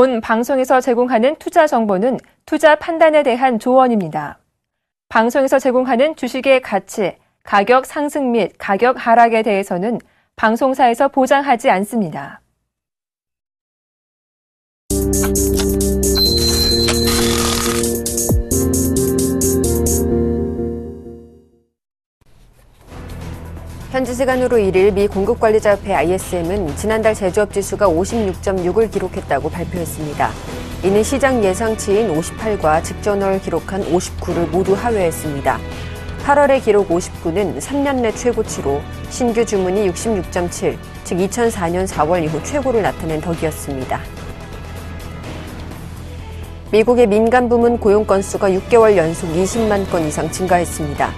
본 방송에서 제공하는 투자 정보는 투자 판단에 대한 조언입니다. 방송에서 제공하는 주식의 가치, 가격 상승 및 가격 하락에 대해서는 방송사에서 보장하지 않습니다. 현지 시간으로 1일 미 공급관리자협회 ISM은 지난달 제조업 지수가 56.6을 기록했다고 발표했습니다. 이는 시장 예상치인 58과 직전월 기록한 59를 모두 하회했습니다. 8월의 기록 59는 3년 내 최고치로 신규 주문이 66.7, 즉 2004년 4월 이후 최고를 나타낸 덕이었습니다. 미국의 민간 부문 고용 건수가 6개월 연속 20만 건 이상 증가했습니다.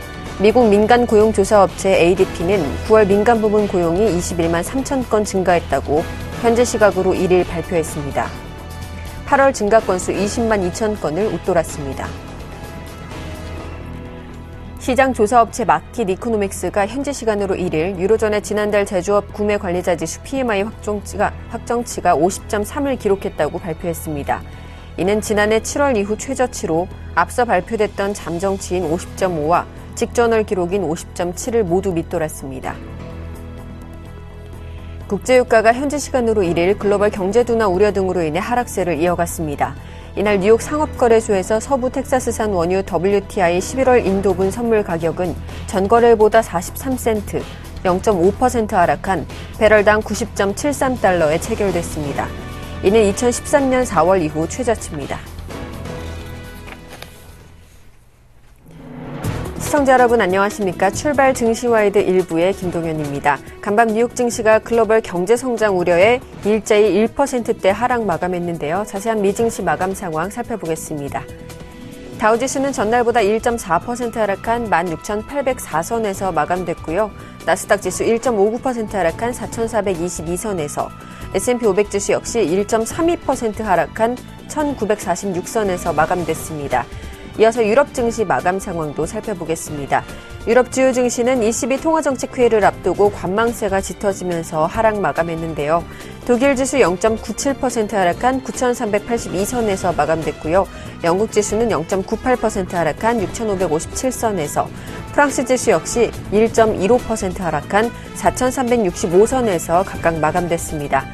미국 민간 고용조사업체 ADP는 9월 민간 부문 고용이 21만 3천 건 증가했다고 현재 시각으로 1일 발표했습니다. 8월 증가 건수 20만 2천 건을 웃돌았습니다. 시장 조사업체 마켓 이코노믹스가 현지 시간으로 1일 유로존의 지난달 제조업 구매 관리자 지수 PMI 확정치가 50.3을 기록했다고 발표했습니다. 이는 지난해 7월 이후 최저치로 앞서 발표됐던 잠정치인 50.5와 직전월 기록인 50.7을 모두 밑돌았습니다. 국제유가가 현지 시간으로 1일 글로벌 경제 둔화 우려 등으로 인해 하락세를 이어갔습니다. 이날 뉴욕 상업거래소에서 서부 텍사스산 원유 WTI 11월 인도분 선물 가격은 전거래일보다 43센트, 0.5% 하락한 배럴당 90.73달러에 체결됐습니다. 이는 2013년 4월 이후 최저치입니다. 시청자 여러분 안녕하십니까? 출발 증시와이드 1부의 김동현입니다. 간밤 뉴욕 증시가 글로벌 경제 성장 우려에 일제히 1%대 하락 마감했는데요. 자세한 미증시 마감 상황 살펴보겠습니다. 다우지수는 전날보다 1.4% 하락한 16,804선에서 마감됐고요. 나스닥 지수 1.59% 하락한 4,422선에서 S&P 500 지수 역시 1.32% 하락한 1,946선에서 마감됐습니다. 이어서 유럽 증시 마감 상황도 살펴보겠습니다. 유럽 주요 증시는 ECB 통화정책회의를 앞두고 관망세가 짙어지면서 하락 마감했는데요. 독일 지수 0.97% 하락한 9,382선에서 마감됐고요. 영국 지수는 0.98% 하락한 6,557선에서 프랑스 지수 역시 1.15% 하락한 4,365선에서 각각 마감됐습니다.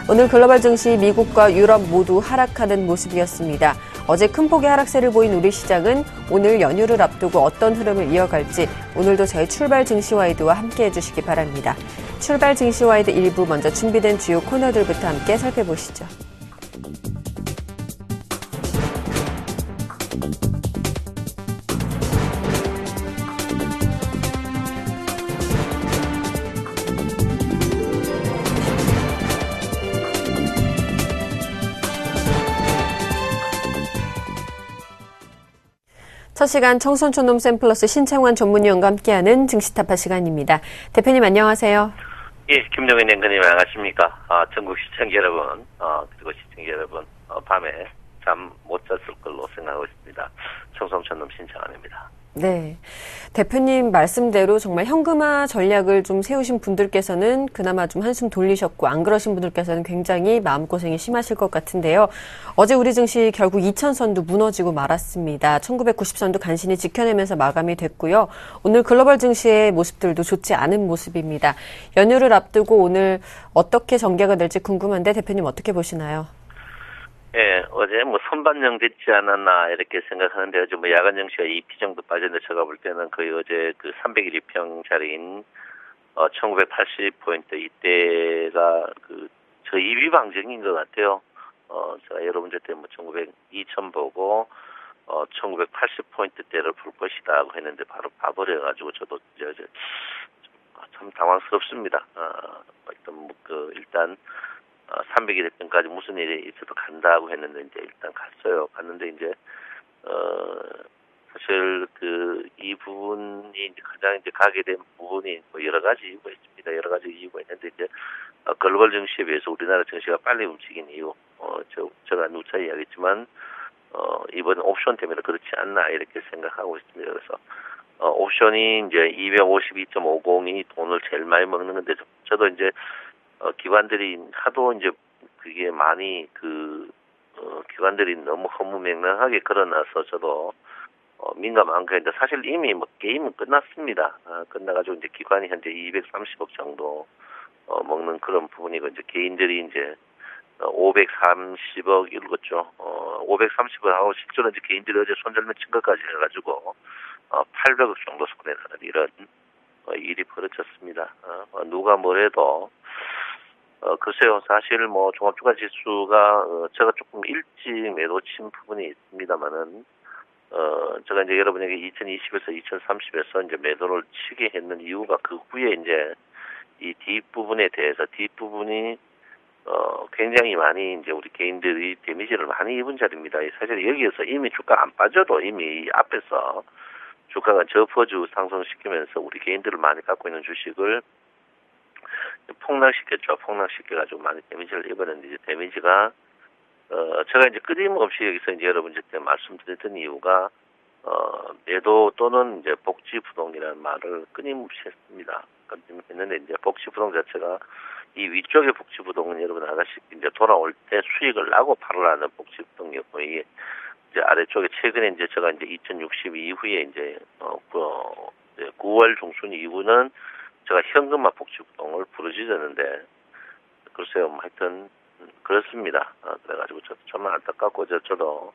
오늘 글로벌 증시 미국과 유럽 모두 하락하는 모습이었습니다. 어제 큰 폭의 하락세를 보인 우리 시장은 오늘 연휴를 앞두고 어떤 흐름을 이어갈지 오늘도 저희 출발 증시와이드와 함께 해주시기 바랍니다. 출발 증시와이드 1부 먼저 준비된 주요 코너들부터 함께 살펴보시죠. 첫 시간 청손촌놈 샘플러스 신창환 전문위원과 함께하는 증시타파 시간입니다. 대표님 안녕하세요. 예, 김동현 앵커님 안녕하십니까. 전국 시청자 여러분, 그리고 시청자 여러분, 밤에 잠 못 잤을 걸로 생각하고 있습니다. 청손촌놈 신창환입니다. 네. 대표님 말씀대로 정말 현금화 전략을 좀 세우신 분들께서는 그나마 좀 한숨 돌리셨고 안 그러신 분들께서는 굉장히 마음고생이 심하실 것 같은데요. 어제 우리 증시 결국 2000선도 무너지고 말았습니다. 1990선도 간신히 지켜내면서 마감이 됐고요. 오늘 글로벌 증시의 모습들도 좋지 않은 모습입니다. 연휴를 앞두고 오늘 어떻게 전개가 될지 궁금한데 대표님 어떻게 보시나요? 예, 어제 선반영 됐지 않았나 이렇게 생각하는데 어제 야간 증시가 2p 정도 빠졌는데 제가 볼 때는 거의 어제 그 301일평짜리인 1980포인트 이때가 저 2비 방정인 것 같아요. 제가 여러분들 때 2000 보고 1980포인트대를 볼 것이다 하고 했는데 바로 봐버려가지고 저도 참 당황스럽습니다. 일단 301일평까지 무슨 일이 있어도 간다고 했는데 이제 일단 갔어요. 갔는데 이제 사실 이 부분이 이제 가장 이제 가게 된 부분이 여러 가지 이유가 있습니다. 여러 가지 이유가 있는데 이제 글로벌 증시에 비해서 우리나라 증시가 빨리 움직인 이유, 제가 누차 이야기했지만 이번 옵션 때문에 그렇지 않나 이렇게 생각하고 있습니다. 그래서 옵션이 이제 252.50이 돈을 제일 많이 먹는 건데 저도 이제 기관들이 하도 이제 그게 많이 기관들이 너무 허무맹랑하게 걸어놔서 저도 민감한 거인데 사실 이미 뭐 게임은 끝났습니다. 끝나가지고 이제 기관이 현재 230억 정도 먹는 그런 부분이고 이제 개인들이 이제 530억 이렇죠. 530억 하고 실제로 이제 개인들이 어제 손절매 친 것까지 해가지고 800억 정도 손해나는 이런 일이 벌어졌습니다. 누가 뭐래도 글쎄요, 사실 뭐 종합주가지수가 제가 조금 일찍 매도 친 부분이 있습니다만은 제가 이제 여러분에게 2020에서 2030에서 이제 매도를 치게 했는 이유가 그 후에 이제 이 뒷부분에 대해서 뒷부분이 굉장히 많이 이제 우리 개인들이 데미지를 많이 입은 자리입니다. 사실 여기에서 이미 주가 안 빠져도 이미 앞에서 주가가 저퍼주 상승시키면서 우리 개인들을 많이 갖고 있는 주식을 폭락시켰죠. 폭락시켜가지고 많이 데미지를 입었는데 이제 데미지가 제가 이제 끊임없이 여기서 이제 여러분들께 말씀드렸던 이유가 매도 또는 이제 복지부동이라는 말을 끊임없이 했습니다. 했는데 이제 복지부동 자체가 이 위쪽의 복지부동은 여러분 아시다시피 이제 돌아올 때 수익을 나고 팔으라는 복지부동이었고 이게 이제 아래쪽에 최근에 이제 제가 이제 2060 이후에 이제 9월 중순 이후는 제가 현금화 복지부동을 부르짖었는데 글쎄요, 뭐 하여튼 그렇습니다. 그래가지고 저도 정말 안타깝고 저도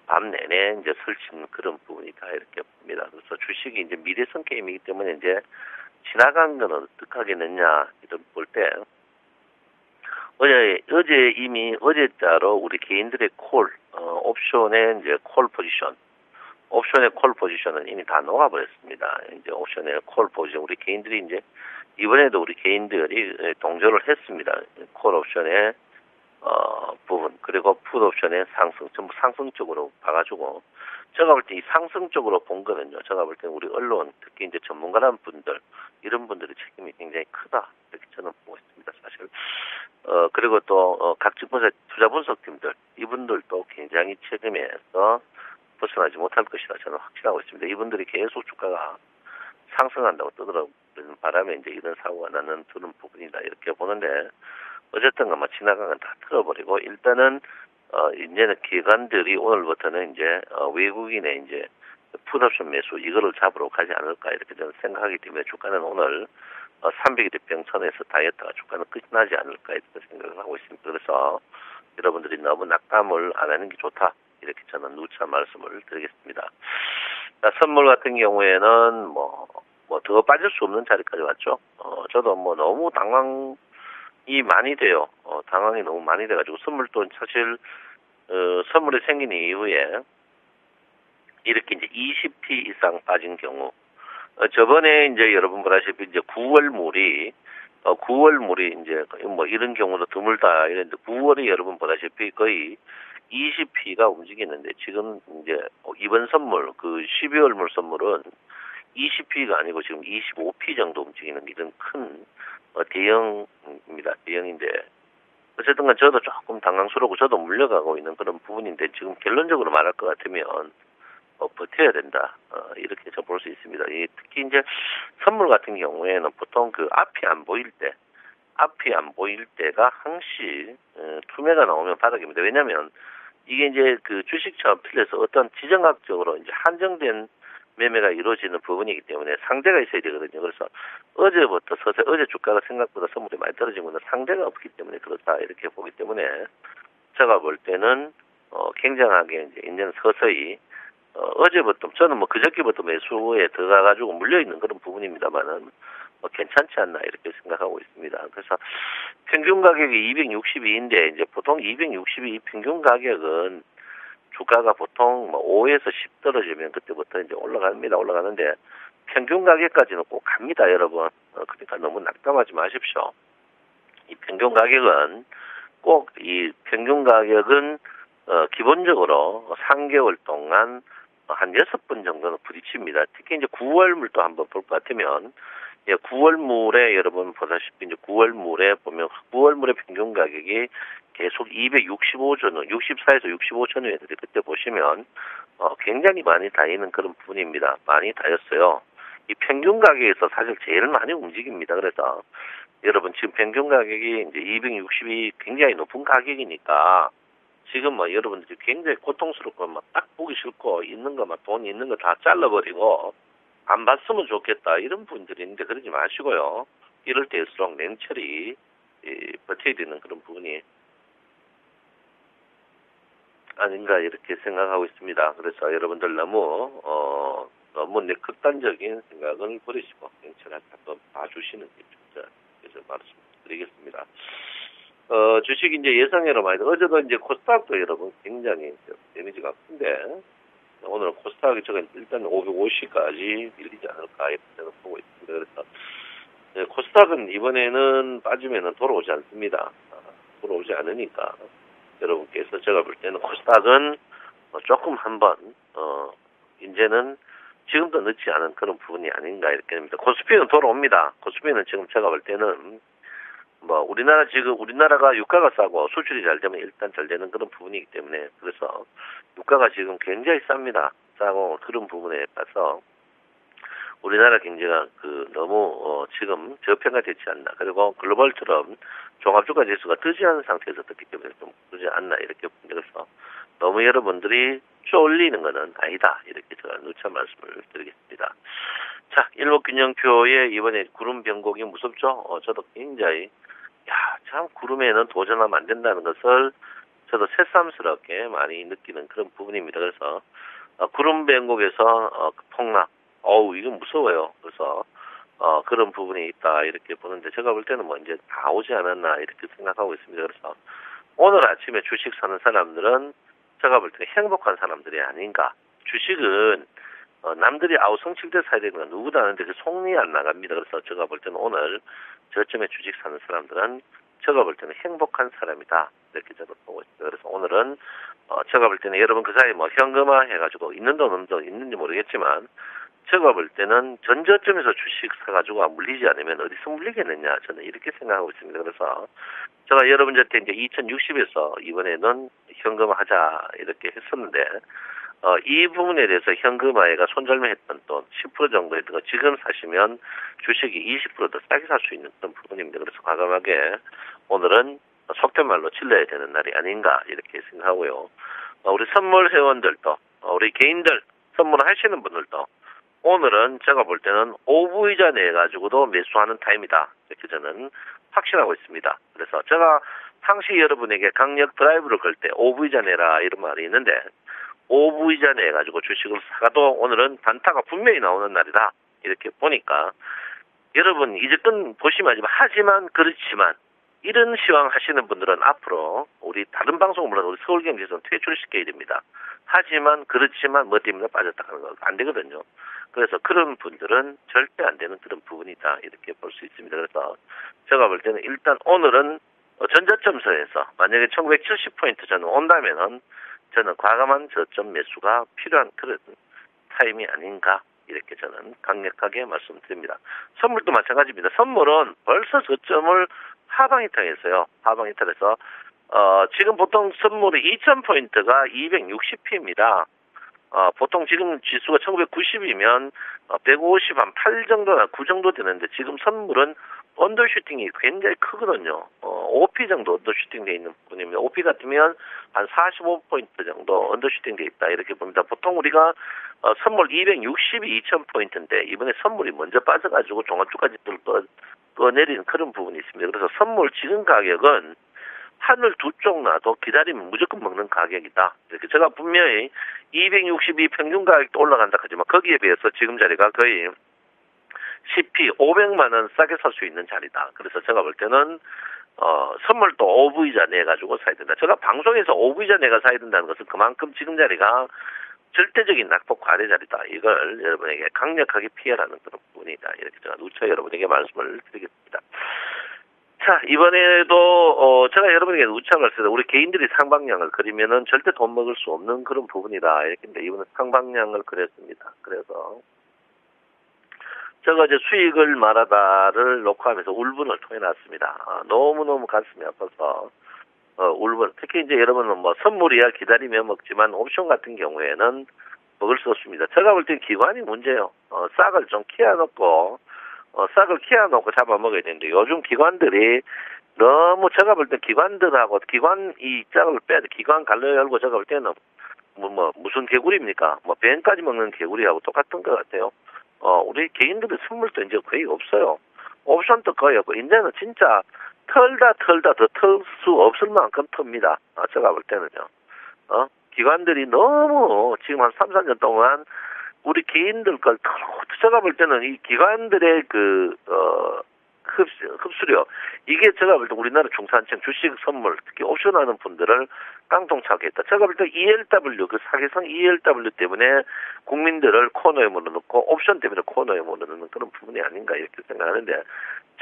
밤 내내 이제 설치는 그런 부분이 다 이렇게 봅니다. 그래서 주식이 이제 미래성 게임이기 때문에 이제 지나간 건 어떻게 하겠느냐 이런 볼 때 어제 이미 어제자로 우리 개인들의 콜 옵션의 이제 콜 포지션 옵션의 콜 포지션은 이미 다 녹아버렸습니다. 이제 옵션의 콜 포지션 우리 개인들이 이제 이번에도 우리 개인들이 동조를 했습니다. 콜 옵션의 부분 그리고 풋 옵션의 상승 전부 상승 쪽으로 봐가지고 제가 볼 때 이 상승 쪽으로 본 거는요. 제가 볼 때 우리 언론 특히 이제 전문가라는 분들 이런 분들의 책임이 굉장히 크다 이렇게 저는 보고 있습니다. 사실 그리고 또 각 투자 분석팀들 이분들도 굉장히 책임에서 벗어나지 못할 것이다 저는 확신하고 있습니다. 이분들이 계속 주가가 상승한다고 떠들어오는 바람에 이제 이런 사고가 나는 그런 부분이다 이렇게 보는데 어쨌든 뭐 지나간 건 다 틀어버리고 일단은 이제는 기관들이 오늘부터는 이제 외국인의 이제 풋옵션 매수 이거를 잡으러 가지 않을까 이렇게 저는 생각하기 때문에 주가는 오늘 300일 병천에서 다이어트가 주가는 끝이 나지 않을까 이렇게 생각을 하고 있습니다. 그래서 여러분들이 너무 낙담을 안 하는 게 좋다 이렇게 저는 누차 말씀을 드리겠습니다. 선물 같은 경우에는 뭐 더 빠질 수 없는 자리까지 왔죠. 저도 뭐 너무 당황이 많이 돼요. 당황이 너무 많이 돼가지고 선물도 사실 선물이 생긴 이후에 이렇게 이제 20p 이상 빠진 경우 저번에 이제 여러분 보다시피 이제 9월물이 이제 뭐 이런 경우도 드물다 이랬는데 9월이 여러분 보다시피 거의 20p가 움직이는데 지금 이제 이번 선물 그 12월물 선물은 20p가 아니고 지금 25p 정도 움직이는 이런 큰 대형입니다. 대형인데 어쨌든 간 저도 조금 당황스럽고 저도 물려가고 있는 그런 부분인데 지금 결론적으로 말할 것 같으면 버텨야 된다. 이렇게 저 볼 수 있습니다. 특히 이제 선물 같은 경우에는 보통 그 앞이 안 보일 때가 항시 투매가 나오면 바닥입니다. 왜냐면 이게 이제 그 주식처럼 틀려서 어떤 지정학적으로 이제 한정된 매매가 이루어지는 부분이기 때문에 상대가 있어야 되거든요. 그래서 어제부터 서서히 어제 주가가 생각보다 선물이 많이 떨어진 것은 상대가 없기 때문에 그렇다 이렇게 보기 때문에 제가 볼 때는 굉장하게 이제는 서서히 어제부터 저는 뭐 그저께부터 매수에 들어가가지고 물려있는 그런 부분입니다만은 괜찮지 않나 이렇게 생각하고 있습니다. 그래서 평균 가격이 262인데 이제 보통 262 평균 가격은 주가가 보통 뭐 5에서 10 떨어지면 그때부터 이제 올라가는데 평균 가격까지는 꼭 갑니다, 여러분. 그러니까 너무 낙담하지 마십시오. 이 평균 가격은 꼭 이 평균 가격은 기본적으로 3개월 동안 한 6번 정도는 부딪힙니다. 특히 이제 9월물도 한번 볼 것 같으면 9월물에 여러분 보다시피 이제 9월물에 보면 9월물의 평균 가격이 계속 265전 원, 64에서 65천 원이었는데 그때 보시면 굉장히 많이 다이는 그런 부분입니다. 많이 다였어요. 이 평균 가격에서 사실 제일 많이 움직입니다. 그래서 여러분 지금 평균 가격이 이제 262 굉장히 높은 가격이니까 지금 뭐 여러분들이 굉장히 고통스럽고 막 딱 보기 싫고 있는 거 막 돈 있는 거 다 잘라버리고 안 봤으면 좋겠다 이런 분들이 있는데 그러지 마시고요. 이럴 때일수록 냉철히 버텨야 되는 그런 부분이 아닌가 이렇게 생각하고 있습니다. 그래서 여러분들 너무 극단적인 생각을 버리시고 냉철하게 한번 봐주시는 게 좋죠. 그래서 말씀드리겠습니다. 주식이 이제 예상외로 많이 어제도 이제 코스닥도 여러분 굉장히 데미지가 큰데 오늘 코스닥이 일단 550까지 밀리지 않을까 이렇게 보고 있습니다. 그래서 코스닥은 이번에는 빠지면은 돌아오지 않습니다. 돌아오지 않으니까 여러분께서 제가 볼 때는 코스닥은 조금 한번 이제는 지금도 늦지 않은 그런 부분이 아닌가 이렇게 됩니다. 코스피는 돌아옵니다. 코스피는 지금 제가 볼 때는 우리나라가 유가가 싸고 수출이 잘 되면 일단 잘 되는 그런 부분이기 때문에 그래서 유가가 지금 굉장히 쌉니다. 싸고 그런 부분에 따라서 우리나라 경제가 너무 지금 저평가되지 않나. 그리고 글로벌처럼 종합주가 지수가 뜨지 않은 상태에서 떴기 때문에 좀 그러지 않나 이렇게 봅니다. 그래서 너무 여러분들이 쫄리는 것은 아니다. 이렇게 제가 누차 말씀을 드리겠습니다. 자, 일목균형표에 이번에 구름 변곡이 무섭죠? 저도 굉장히 참 구름에는 도전하면 안 된다는 것을 저도 새삼스럽게 많이 느끼는 그런 부분입니다. 그래서 구름 변곡에서 폭락, 이건 무서워요. 그래서 그런 부분이 있다 이렇게 보는데 제가 볼 때는 이제 다 오지 않았나 이렇게 생각하고 있습니다. 그래서 오늘 아침에 주식 사는 사람들은 제가 볼 때는 행복한 사람들이 아닌가. 주식은 남들이 성칠대 사야 되는 건 누구도 아는데 그 속리 안 나갑니다. 그래서 제가 볼 때는 오늘 저점에 주식 사는 사람들은 제가 볼 때는 행복한 사람이다. 이렇게 저도 보고 있어요. 그래서 오늘은 제가 볼 때는 여러분 그 사이 현금화 해가지고 있는 돈 없는 돈 있는지 모르겠지만 제가 볼 때는 전저점에서 주식 사가지고 물리지 않으면 어디서 물리겠느냐 저는 이렇게 생각하고 있습니다. 그래서 제가 여러분들한테 이제 2060에서 이번에는 현금화하자 이렇게 했었는데 이 부분에 대해서 현금화가 손절매했던 돈 10% 정도 했던 거 지금 사시면 주식이 20% 더 싸게 살 수 있는 그런 부분입니다. 그래서 과감하게 오늘은 속된 말로 질러야 되는 날이 아닌가 이렇게 생각하고요. 우리 선물 회원들도 우리 개인들 선물하시는 분들도 오늘은 제가 볼 때는 오후 이자 내 가지고도 매수하는 타임이다 이렇게 저는 확신하고 있습니다. 그래서 제가 항시 여러분에게 강력 드라이브를 걸 때 오후 이자 내라 이런 말이 있는데 오후 이자 내 가지고 주식을 사가도 오늘은 단타가 분명히 나오는 날이다 이렇게 보니까 여러분 이제 보시면 하지만 그렇지만 이런 시황 하시는 분들은 앞으로 우리 다른 방송을 물론 우리 서울경제에서는 퇴출시켜야 됩니다. 하지만 그렇지만 때문에 빠졌다 하는 거 안 되거든요. 그래서 그런 분들은 절대 안 되는 그런 부분이다 이렇게 볼 수 있습니다. 그래서 제가 볼 때는 일단 오늘은 전저점선에서 만약에 1970포인트 저는 온다면은 저는 과감한 저점 매수가 필요한 그런 타임이 아닌가 이렇게 저는 강력하게 말씀드립니다. 선물도 마찬가지입니다. 선물은 벌써 저점을 하방이탈했어요. 하방이탈해서 지금 보통 선물이 2000포인트가 260P입니다. 보통 지금 지수가 1990이면 150 한 8 정도나 9 정도 되는데 지금 선물은 언더슈팅이 굉장히 크거든요. 5P 정도 언더슈팅 돼 있는 부분입니다. 5P 같으면 한 45포인트 정도 언더슈팅 돼 있다 이렇게 봅니다. 보통 우리가 선물 260이 2000포인트인데 이번에 선물이 먼저 빠져가지고 종합주까지 또 내리는 그런 부분이 있습니다. 그래서 선물 지금 가격은 하늘 두 쪽 놔도 기다리면 무조건 먹는 가격이다. 이렇게 제가 분명히 262 평균 가격도 올라간다 하지만 거기에 비해서 지금 자리가 거의 10p 500만 원 싸게 살 수 있는 자리다. 그래서 제가 볼 때는 선물도 오브이자 내가지고 사야 된다. 제가 방송에서 오브이자 내가 사야 된다는 것은 그만큼 지금 자리가 절대적인 낙폭 과대 자리다. 이걸 여러분에게 강력하게 피해라는 그런 부분이다. 이렇게 제가 누차 여러분에게 말씀을 드리겠습니다. 자, 이번에도 제가 여러분에게 누차 말씀드립니다. 우리 개인들이 상방향을 그리면은 절대 돈 먹을 수 없는 그런 부분이다. 이렇게 이번에 상방향을 그렸습니다. 그래서 제가 이제 수익을 말하다를 녹화하면서 울분을 토해놨습니다. 너무너무 가슴이 아파서 울분. 특히 이제 여러분은 선물이야 기다리면 먹지만 옵션 같은 경우에는 먹을 수 없습니다. 제가 볼 땐 기관이 문제예요. 싹을 좀 키워놓고 싹을 키워놓고 잡아먹어야 되는데 요즘 기관들이 너무 제가 볼 때 기관들하고 기관 이 짝을 빼야 돼. 기관 갈려 열고 제가 볼 때는 무슨 개구리입니까? 뱀까지 먹는 개구리하고 똑같은 것 같아요. 우리 개인들의 선물도 이제 거의 없어요. 옵션도 거의 없고 이제는 진짜 털다 더 털 수 없을 만큼 텁니다. 제가 볼 때는요. 기관들이 너무 지금 한 3, 4년 동안 우리 개인들 걸 제가 볼 때는 이 기관들의 흡수력 이게 제가 볼 때 우리나라 중산층 주식 선물 특히 옵션하는 분들을 깡통차게 했다. 제가 볼 때 ELW 그 사기성 ELW 때문에 국민들을 코너에 몰아넣고 옵션 때문에 코너에 몰아넣는 그런 부분이 아닌가 이렇게 생각하는데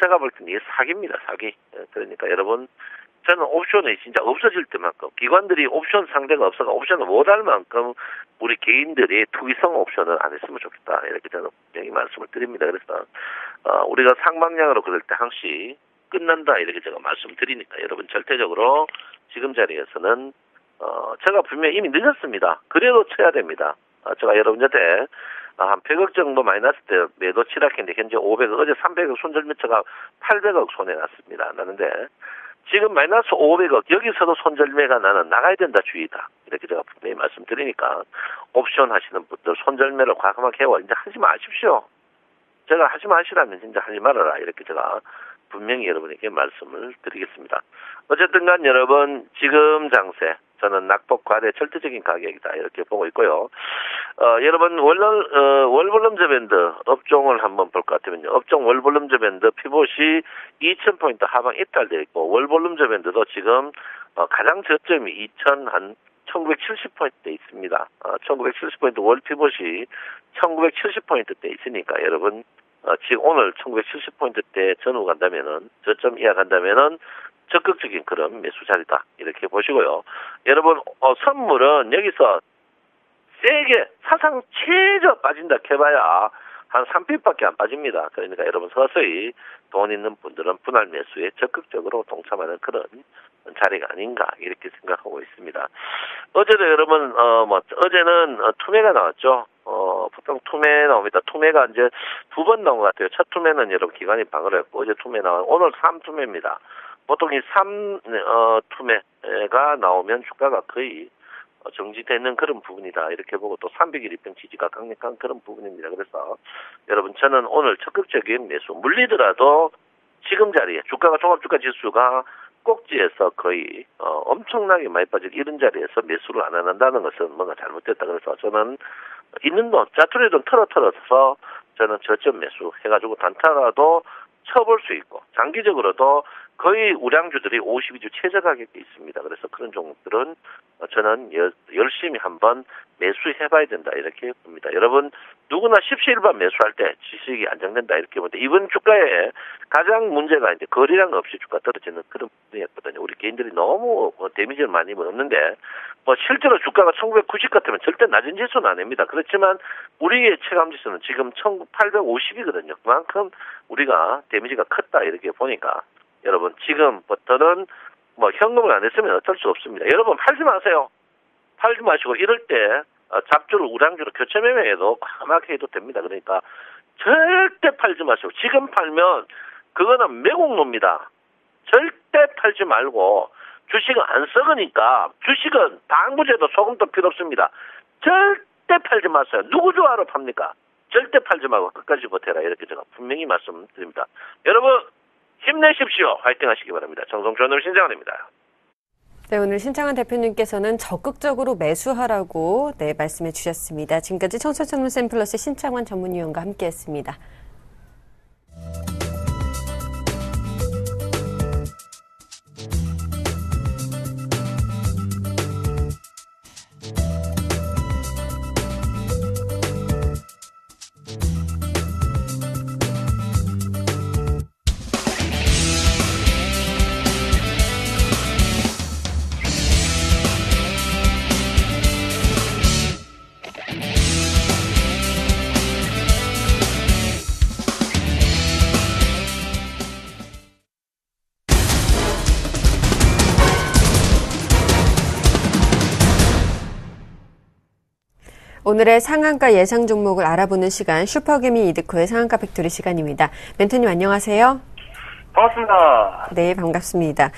제가 볼 때는 이게 사기입니다. 사기. 그러니까 여러분 저는 옵션이 진짜 없어질 때만큼 기관들이 옵션 상대가 없어서 옵션을 못할 만큼 우리 개인들이 투기성 옵션을 안 했으면 좋겠다 이렇게 저는 분명히 말씀을 드립니다. 그래서 우리가 상방향으로 그럴 때 항시 끝난다 이렇게 제가 말씀드리니까 여러분 절대적으로 지금 자리에서는 제가 분명히 이미 늦었습니다. 그래도 쳐야 됩니다. 제가 여러분한테 한 100억 정도 마이너스 때 매도 치락했는데 현재 500억 어제 300억 손절매처가 800억 손해났습니다. 나는데 지금 마이너스 500억 여기서도 손절매가 나는 나가야 된다 주의다 이렇게 제가 분명히 말씀드리니까 옵션 하시는 분들 손절매를 과감하게 해와 이제 하지 마십시오. 제가 하지 마시라면 진짜 하지 말아라 이렇게 제가 분명히 여러분에게 말씀을 드리겠습니다. 어쨌든 간 여러분 지금 장세 저는 낙폭 과대 절대적인 가격이다 이렇게 보고 있고요. 여러분 월볼륨저 밴드 업종을 한번 볼 것 같으면요. 업종 월볼륨저 밴드 피봇이 2000포인트 하방 입달되어 있고 월볼륨저 밴드도 지금 가장 저점이 1970포인트대 있습니다. 1970포인트 월 피봇이 1970포인트대 있으니까 여러분 지금 오늘 1970포인트대 전후 간다면은 저점 이하 간다면은 적극적인 그런 매수 자리다 이렇게 보시고요. 여러분 선물은 여기서 세게 사상 최저 빠진다 해봐야 한 3핍밖에 안 빠집니다. 그러니까 여러분 서서히 돈 있는 분들은 분할 매수에 적극적으로 동참하는 그런 자리가 아닌가 이렇게 생각하고 있습니다. 어제도 여러분 어제는 투매가 나왔죠. 보통 투매 나옵니다. 투매가 이제 2번 나온 것 같아요. 첫 투매는 여러분 기관이 방어를 했고 어제 투매 나온 오늘 3투매입니다. 보통 이 3투매가 나오면 주가가 거의 정지되는 그런 부분이다. 이렇게 보고 또 301일평 지지가 강력한 그런 부분입니다. 그래서 여러분 저는 오늘 적극적인 매수 물리더라도 지금 자리에 주가가 종합주가지수가 꼭지에서 거의 엄청나게 많이 빠질 이런 자리에서 매수를 안 한다는 것은 뭔가 잘못됐다. 그래서 저는 있는 돈 짜투리 돈 털어서 저는 저점 매수 해가지고 단타라도 쳐볼 수 있고 장기적으로도 거의 우량주들이 52주 최저 가격에 있습니다. 그래서 그런 종목들은 저는 열심히 한번 매수해봐야 된다 이렇게 봅니다. 여러분 누구나 십시일반 매수할 때 지식이 안정된다 이렇게 보는데 이번 주가에 가장 문제가 이제 거래량 없이 주가 떨어지는 그런 부분이었거든요. 우리 개인들이 너무 데미지를 많이 입었는데 실제로 주가가 1990 같으면 절대 낮은 지수는 아닙니다. 그렇지만 우리의 체감 지수는 지금 1850이거든요. 그만큼 우리가 데미지가 컸다 이렇게 보니까 여러분 지금부터는 현금을 안 했으면 어쩔 수 없습니다. 여러분 팔지 마세요. 팔지 마시고 이럴 때 잡주를 우량주로 교체 매매해도 과감하게 해도 됩니다. 그러니까 절대 팔지 마시고 지금 팔면 그거는 매국노입니다. 절대 팔지 말고 주식은 안 썩으니까 주식은 방부제도 소금도 필요 없습니다. 절대 팔지 마세요. 누구 좋아하러 팝니까? 절대 팔지 말고 끝까지 버텨라 이렇게 제가 분명히 말씀드립니다. 여러분 힘내십시오. 화이팅 하시기 바랍니다. 정성준을 신장원입니다. 네, 오늘 신창환 대표님께서는 적극적으로 매수하라고 말씀해 주셨습니다. 지금까지 청소전문센플러스 신창환 전문위원과 함께했습니다. 오늘의 상한가 예상 종목을 알아보는 시간 슈퍼개미 이드코의 상한가 팩토리 시간입니다. 멘토님 안녕하세요. 반갑습니다. 네, 반갑습니다.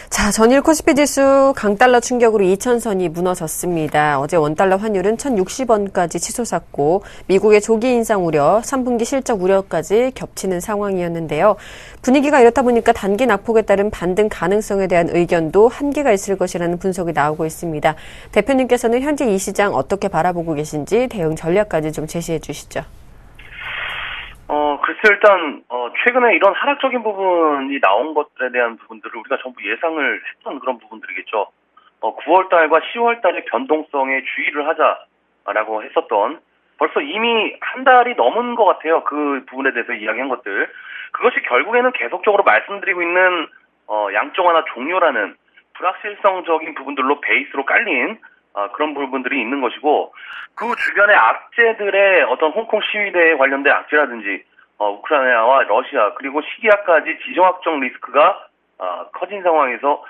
자, 전일 코스피 지수 강달러 충격으로 2,000선이 무너졌습니다. 어제 원달러 환율은 1,060원까지 치솟았고 미국의 조기 인상 우려, 3분기 실적 우려까지 겹치는 상황이었는데요. 분위기가 이렇다 보니까 단기 낙폭에 따른 반등 가능성에 대한 의견도 한계가 있을 것이라는 분석이 나오고 있습니다. 대표님께서는 현재 이 시장 어떻게 바라보고 계신지 대응 전략까지 좀 제시해 주시죠. 글쎄 일단 최근에 이런 하락적인 부분이 나온 것들에 대한 부분들을 우리가 전부 예상을 했던 그런 부분들이겠죠. 9월 달과 10월 달의 변동성에 주의를 하자라고 했었던 벌써 이미 한 달이 넘은 것 같아요. 그 부분에 대해서 이야기한 것들. 그것이 결국에는 계속적으로 말씀드리고 있는 양적 완화 종료라는 불확실성적인 부분들로 베이스로 깔린 그런 부분들이 있는 것이고 그 주변의 악재들의 어떤 홍콩 시위대에 관련된 악재라든지 우크라이나와 러시아 그리고 시리아까지 지정학적 리스크가 커진 상황에서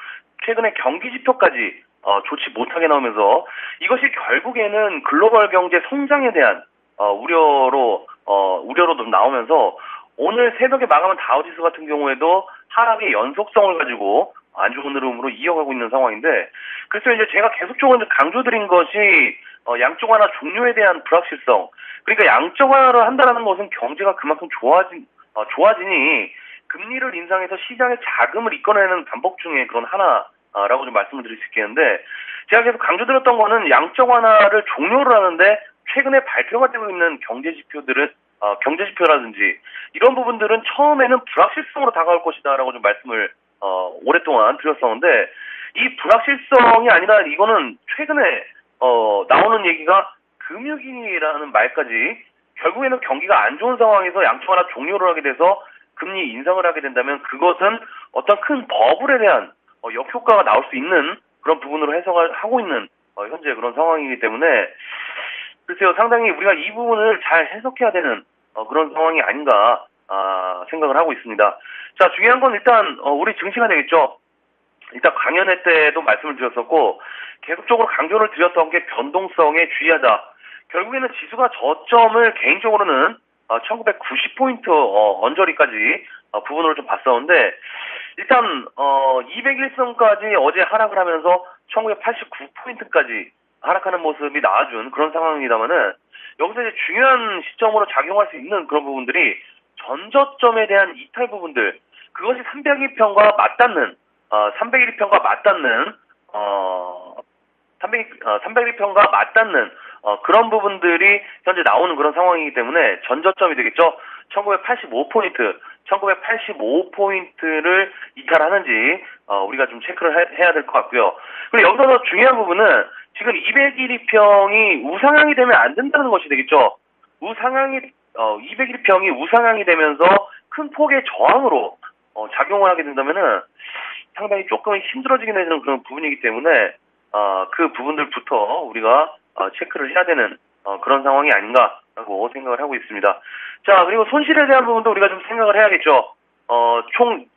최근에 경기 지표까지 좋지 못하게 나오면서 이것이 결국에는 글로벌 경제 성장에 대한 우려로 좀 나오면서 오늘 새벽에 마감한 다우지수 같은 경우에도 하락의 연속성을 가지고 안 좋은 흐름으로 이어가고 있는 상황인데 그래서 이제 제가 계속적으로 강조드린 것이 양적 완화 종료에 대한 불확실성 그러니까 양적 완화를 한다는 것은 경제가 그만큼 좋아지니 금리를 인상해서 시장에 자금을 이끌어내는 방법 중에 그런 하나라고 좀 말씀을 드릴 수 있겠는데 제가 계속 강조드렸던 거는 양적 완화를 종료를 하는데 최근에 발표가 되고 있는 경제 지표라든지 이런 부분들은 처음에는 불확실성으로 다가올 것이다라고 좀 말씀을 오랫동안 드렸었는데 이 불확실성이 아니라 이거는 최근에 나오는 얘기가 금융위기라는 말까지 결국에는 경기가 안 좋은 상황에서 양적 완화 종료를 하게 돼서 금리 인상을 하게 된다면 그것은 어떤 큰 버블에 대한 역효과가 나올 수 있는 그런 부분으로 해석을 하고 있는 현재 그런 상황이기 때문에 글쎄요 상당히 우리가 이 부분을 잘 해석해야 되는 그런 상황이 아닌가 생각을 하고 있습니다. 자 중요한 건 일단 우리 증시가 되겠죠. 일단 강연회 때도 말씀을 드렸었고 계속적으로 강조를 드렸던 게 변동성에 주의하자. 결국에는 지수가 저점을 개인적으로는 1990포인트 언저리까지 부분으로 좀 봤었는데 일단 201선까지 어제 하락을 하면서 1989포인트까지 하락하는 모습이 나와준 그런 상황입니다만은 여기서 이제 중요한 시점으로 작용할 수 있는 그런 부분들이 전저점에 대한 이탈 부분들 그것이 302편과 맞닿는 301편과 맞닿는 그런 부분들이 현재 나오는 그런 상황이기 때문에 전저점이 되겠죠. 1985포인트를 이탈하는지 우리가 좀 체크를 해야 될 것 같고요. 그리고 여기서 더 중요한 부분은 지금 201평이 우상향이 되면 안 된다는 것이 되겠죠. 201평이 우상향이 되면서 큰 폭의 저항으로 작용을 하게 된다면은 상당히 조금 힘들어지게 되는 그런 부분이기 때문에 그 부분들부터 우리가 체크를 해야 되는 그런 상황이 아닌가라고 생각을 하고 있습니다. 자 그리고 손실에 대한 부분도 우리가 좀 생각을 해야겠죠.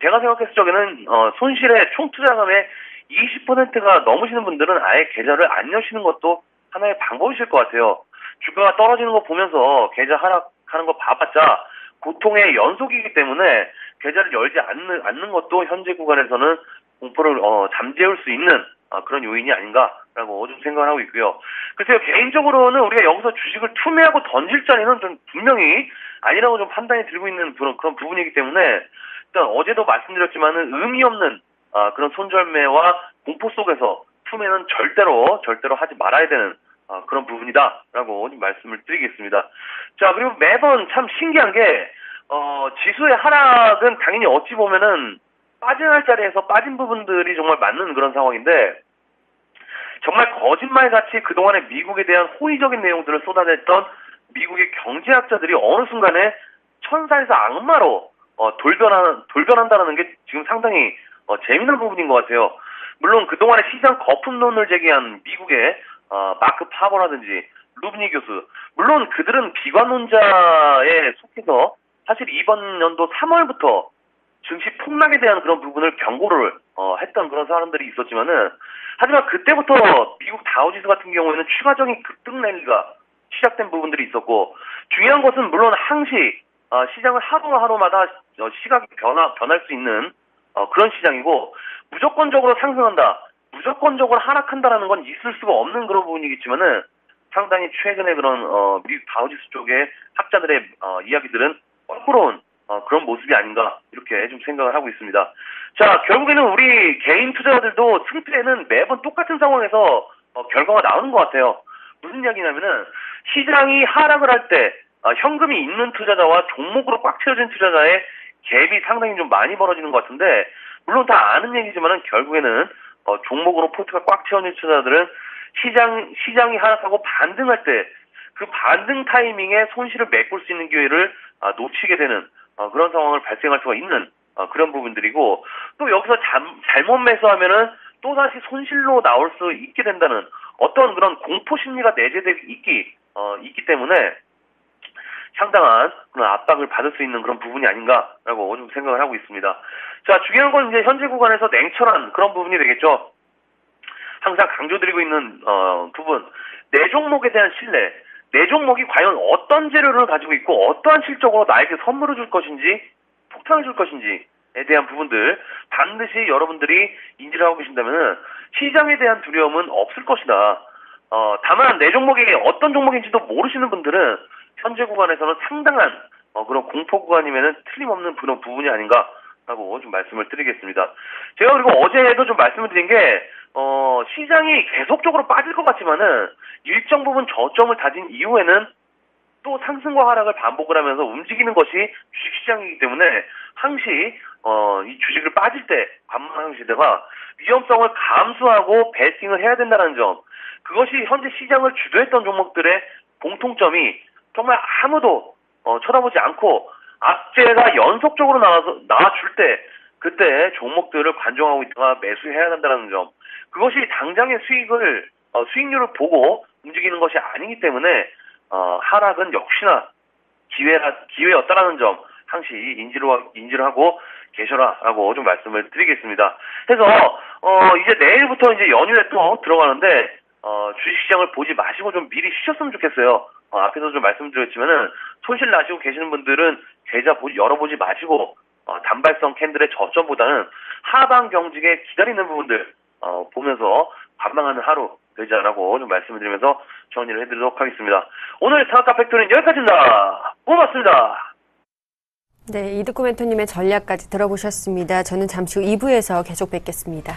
제가 생각했을 적에는 손실의 총 투자금의 20%가 넘으시는 분들은 아예 계좌를 안 여시는 것도 하나의 방법이실 것 같아요. 주가가 떨어지는 거 보면서 계좌 하락하는 거 봐봤자 고통의 연속이기 때문에 계좌를 열지 않는 것도 현재 구간에서는 공포를 잠재울 수 있는 그런 요인이 아닌가라고 좀 생각을 하고 있고요. 글쎄요, 개인적으로는 우리가 여기서 주식을 투매하고 던질 자리는 좀 분명히 아니라고 좀 판단이 들고 있는 그런 부분이기 때문에 일단 어제도 말씀드렸지만은 의미 없는 그런 손절매와 공포 속에서 투매는 절대로 하지 말아야 되는 그런 부분이다라고 좀 말씀을 드리겠습니다. 자, 그리고 매번 참 신기한 게 지수의 하락은 당연히 어찌 보면은 빠져야 할 자리에서 빠진 부분들이 정말 맞는 그런 상황인데 정말 거짓말같이 그동안에 미국에 대한 호의적인 내용들을 쏟아냈던 미국의 경제학자들이 어느 순간에 천사에서 악마로 돌변한다는 게 지금 상당히 재미난 부분인 것 같아요. 물론 그동안에 시장 거품론을 제기한 미국의 마크 파버라든지 루브니 교수, 물론 그들은 비관론자에 속해서 사실 이번 연도 3월부터 증시 폭락에 대한 그런 부분을 경고를 했던 그런 사람들이 있었지만은 하지만 그때부터 미국 다우지수 같은 경우에는 추가적인 급등 랠리가 시작된 부분들이 있었고 중요한 것은 물론 항시 시장을 하루하루마다 시각이 변할 수 있는 그런 시장이고, 무조건적으로 상승한다, 무조건적으로 하락한다라는 건 있을 수가 없는 그런 부분이겠지만은, 상당히 최근에 그런 미국 다우지수 쪽의 학자들의 이야기들은 껄끄러운 그런 모습이 아닌가, 이렇게 좀 생각을 하고 있습니다. 자, 결국에는 우리 개인 투자자들도 승패는 매번 똑같은 상황에서 결과가 나오는 것 같아요. 무슨 이야기냐면은, 시장이 하락을 할 때 현금이 있는 투자자와 종목으로 꽉 채워진 투자자의 갭이 상당히 좀 많이 벌어지는 것 같은데, 물론 다 아는 얘기지만은 결국에는 종목으로 포트가 꽉 채워진 투자자들은 시장이 하락하고 반등할 때 그 반등 타이밍에 손실을 메꿀 수 있는 기회를 놓치게 되는 그런 상황을 발생할 수가 있는 그런 부분들이고, 또 여기서 잘못 매수하면은 또다시 손실로 나올 수 있게 된다는 어떤 그런 공포 심리가 내재되어 있기 때문에 상당한 그런 압박을 받을 수 있는 그런 부분이 아닌가라고 좀 생각을 하고 있습니다. 자, 중요한 건 이제 현재 구간에서 냉철한 그런 부분이 되겠죠. 항상 강조드리고 있는 부분, 내 종목에 대한 신뢰, 내 종목이 과연 어떤 재료를 가지고 있고 어떠한 실적으로 나에게 선물을 줄 것인지, 폭탄을 줄 것인지에 대한 부분들 반드시 여러분들이 인지를 하고 계신다면 시장에 대한 두려움은 없을 것이다. 다만 내 종목이 어떤 종목인지도 모르시는 분들은 현재 구간에서는 상당한 그런 공포 구간이면은 틀림없는 그런 부분이 아닌가라고 좀 말씀을 드리겠습니다. 제가 그리고 어제도 좀 말씀을 드린 게, 시장이 계속적으로 빠질 것 같지만은 일정 부분 저점을 다진 이후에는 또 상승과 하락을 반복을 하면서 움직이는 것이 주식시장이기 때문에 항시 이 주식을 빠질 때 관망 시대가 위험성을 감수하고 베팅을 해야 된다는 점, 그것이 현재 시장을 주도했던 종목들의 공통점이 정말 아무도 쳐다보지 않고 악재가 연속적으로 나와줄 때 그때 종목들을 관종하고 있다가 매수해야 한다는 점, 그것이 당장의 수익률을 보고 움직이는 것이 아니기 때문에 하락은 역시나 기회였다라는 점 항시 인지를 하고 계셔라라고 좀 말씀을 드리겠습니다. 해서 이제 내일부터 이제 연휴에 또 들어가는데 주식시장을 보지 마시고 좀 미리 쉬셨으면 좋겠어요. 앞에서 좀 말씀드렸지만은 손실 나시고 계시는 분들은 계좌 열어보지 마시고 단발성 캔들의 저점보다는 하방 경직에 기다리는 부분들 보면서 관망하는 하루 되자라고 좀 말씀을 드리면서 정리를 해드리도록 하겠습니다. 오늘 상한가 팩토리는 여기까지입니다. 고맙습니다. 네, 이득구 멘토님의 전략까지 들어보셨습니다. 저는 잠시 후 2부에서 계속 뵙겠습니다.